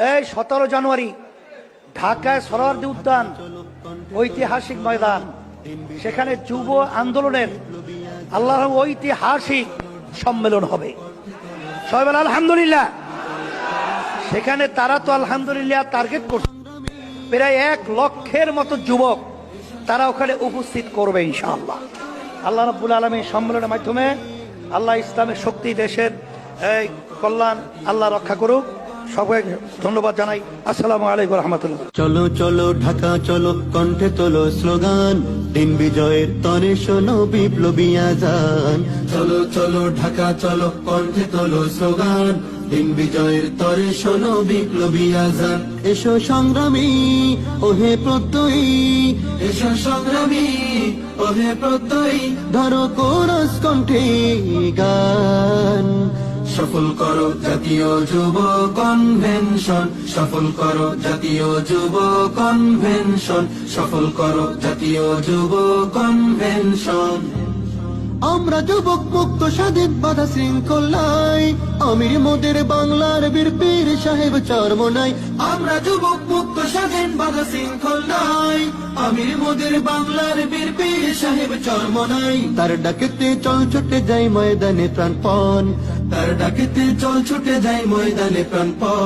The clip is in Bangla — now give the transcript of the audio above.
এই 17 জানুয়ারি ঢাকায় সরোয়ার্দী উদ্যান ঐতিহাসিক ময়দান, সেখানে যুব আন্দোলনের আল্লাহর ঐতিহাসিক সম্মেলন হবে। সবাই বলে আলহামদুলিল্লাহ। সেখানে তারা তো আলহামদুলিল্লাহ টার্গেট করছে প্রায় 1 লক্ষের মতো যুবক তারা ওখানে উপস্থিত করবে ইনশাআল্লাহ। আল্লাহ রাব্বুল আলামিন সম্মেলনের মাধ্যমে আল্লাহ ইসলামের শক্তি, দেশের এই কল্যাণ আল্লাহ রক্ষা করুক। সবাইকে ধন্যবাদ জানাই। আসসালামু আলাইকুম রহমতুল্লাহ। চলো চলো ঢাকা চলো, কণ্ঠে তোলো স্লোগান, দিন বিজয়ের তরে শোনো বিপ্লবী আজান। চলো চলো ঢাকা চলো, কণ্ঠে তোলো স্লোগান, দিন বিজয়ের তরে শোনো বিপ্লবী আজান। এসো সংগ্রামী ওহে প্রত্যয়ী, এসো সংগ্রামী ওহে প্রত্যয়ী, ধরো কোরস কণ্ঠে গান। সফল করো জাতীয় যুব কনভেনশন, সফল করো জাতীয় যুব কনভেনশন, সফল করো জাতীয় যুব কনভেনশন। আমরা যুবক মুক্ত স্বাধীন বাধা শৃঙ্খল নাই, আমির মোদের বাংলার বীর পীর সাহেব চরমনাই। আমরা যুবক মুক্ত স্বাধীন বাধা শৃঙ্খল নাই, আমির মোদের বাংলার বীর পীর সাহেব চরমনাই। তার ডাকেতে চল ছুটে যাই ময়দানে প্রাণপণ, তার ডাকেতে চল ছুটে যাই ময়দানে প্রাণপণ।